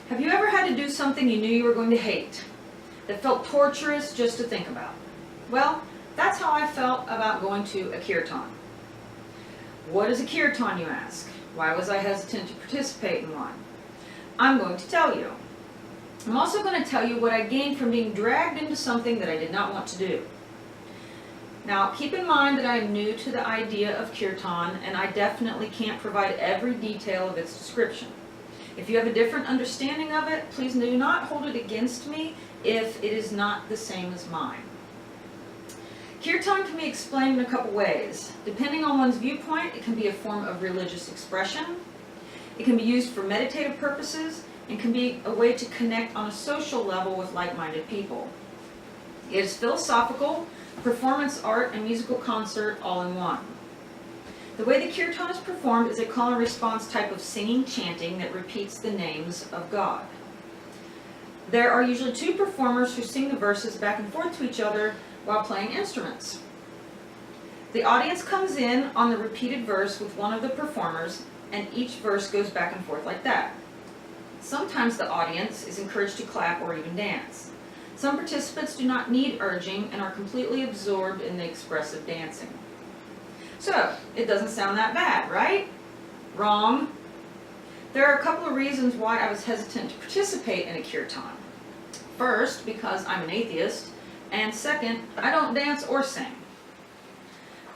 Have you ever had to do something you knew you were going to hate, that felt torturous just to think about? Well, that's how I felt about going to a kirtan. What is a kirtan, you ask? Why was I hesitant to participate in one? I'm going to tell you. I'm also going to tell you what I gained from being dragged into something that I did not want to do. Now, keep in mind that I am new to the idea of kirtan, and I definitely can't provide every detail of its description. If you have a different understanding of it, please do not hold it against me if it is not the same as mine. Kirtan can be explained in a couple ways. Depending on one's viewpoint, it can be a form of religious expression. It can be used for meditative purposes and can be a way to connect on a social level with like-minded people. It is philosophical, performance art, and musical concert all in one. The way the kirtan is performed is a call and response type of singing chanting that repeats the names of God. There are usually two performers who sing the verses back and forth to each other while playing instruments. The audience comes in on the repeated verse with one of the performers, and each verse goes back and forth like that. Sometimes the audience is encouraged to clap or even dance. Some participants do not need urging and are completely absorbed in the expressive dancing. So, it doesn't sound that bad, right? Wrong. There are a couple of reasons why I was hesitant to participate in a kirtan. First, because I'm an atheist, and second, I don't dance or sing.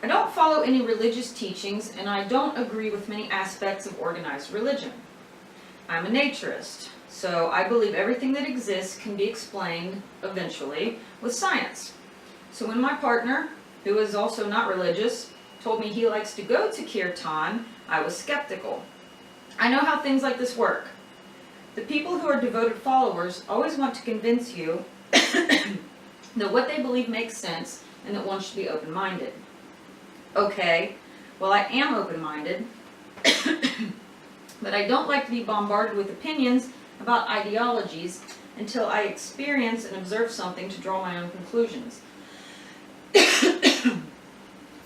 I don't follow any religious teachings, and I don't agree with many aspects of organized religion. I'm a naturist, so I believe everything that exists can be explained, eventually, with science. So when my partner, who is also not religious, told me he likes to go to kirtan, I was skeptical. I know how things like this work. The people who are devoted followers always want to convince you that what they believe makes sense and that one should be open-minded. Okay, well, I am open-minded, but I don't like to be bombarded with opinions about ideologies until I experience and observe something to draw my own conclusions.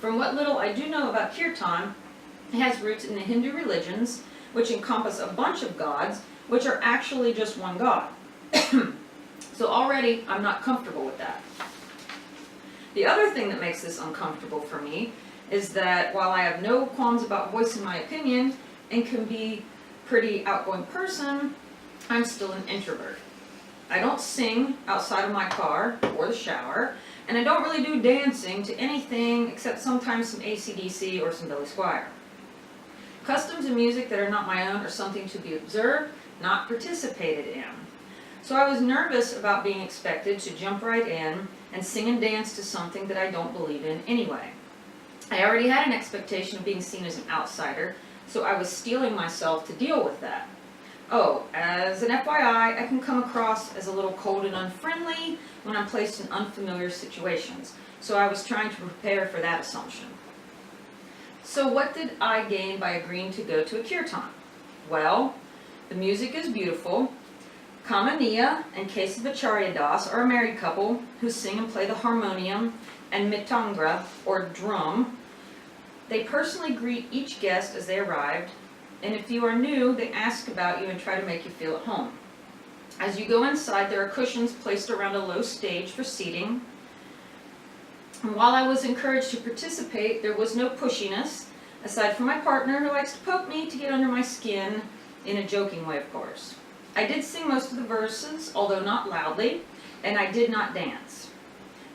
From what little I do know about kirtan, it has roots in the Hindu religions, which encompass a bunch of gods, which are actually just one god. So already, I'm not comfortable with that. The other thing that makes this uncomfortable for me is that while I have no qualms about voicing my opinion and can be a pretty outgoing person, I'm still an introvert. I don't sing outside of my car or the shower, and I don't really do dancing to anything except sometimes some AC/DC or some Billy Squier. Customs and music that are not my own are something to be observed, not participated in. So I was nervous about being expected to jump right in and sing and dance to something that I don't believe in anyway. I already had an expectation of being seen as an outsider, so I was steeling myself to deal with that. Oh, as an FYI, I can come across as a little cold and unfriendly when I'm placed in unfamiliar situations, so I was trying to prepare for that assumption. So what did I gain by agreeing to go to a kirtan? Well, the music is beautiful. Kamaniya and Kesavacharya Das are a married couple who sing and play the harmonium and mitangra, or drum. They personally greet each guest as they arrived, and if you are new, they ask about you and try to make you feel at home. As you go inside, there are cushions placed around a low stage for seating. And while I was encouraged to participate, there was no pushiness, aside from my partner who likes to poke me to get under my skin, in a joking way, of course. I did sing most of the verses, although not loudly, and I did not dance.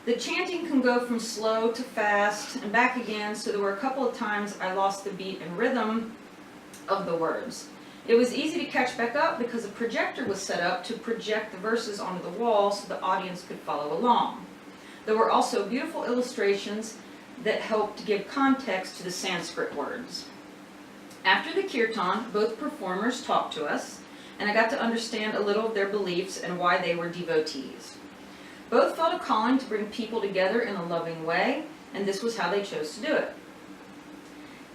The chanting can go from slow to fast and back again, so there were a couple of times I lost the beat and rhythm of the words. It was easy to catch back up because a projector was set up to project the verses onto the wall so the audience could follow along. There were also beautiful illustrations that helped to give context to the Sanskrit words. After the kirtan, both performers talked to us, and I got to understand a little of their beliefs and why they were devotees. Both felt a calling to bring people together in a loving way, and this was how they chose to do it.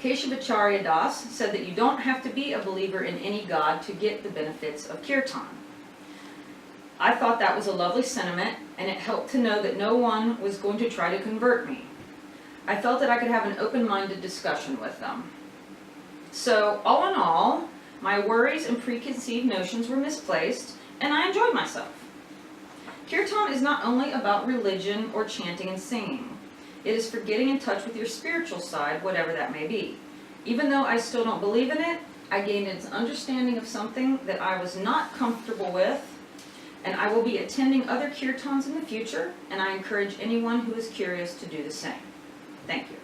Kesavacharya Das said that you don't have to be a believer in any god to get the benefits of kirtan. I thought that was a lovely sentiment, and it helped to know that no one was going to try to convert me. I felt that I could have an open-minded discussion with them. So, all in all, My worries and preconceived notions were misplaced, and I enjoyed myself. Kirtan is not only about religion or chanting and singing. It is for getting in touch with your spiritual side, whatever that may be. Even though I still don't believe in it, I gained an understanding of something that I was not comfortable with, and I will be attending other kirtans in the future, and I encourage anyone who is curious to do the same. Thank you.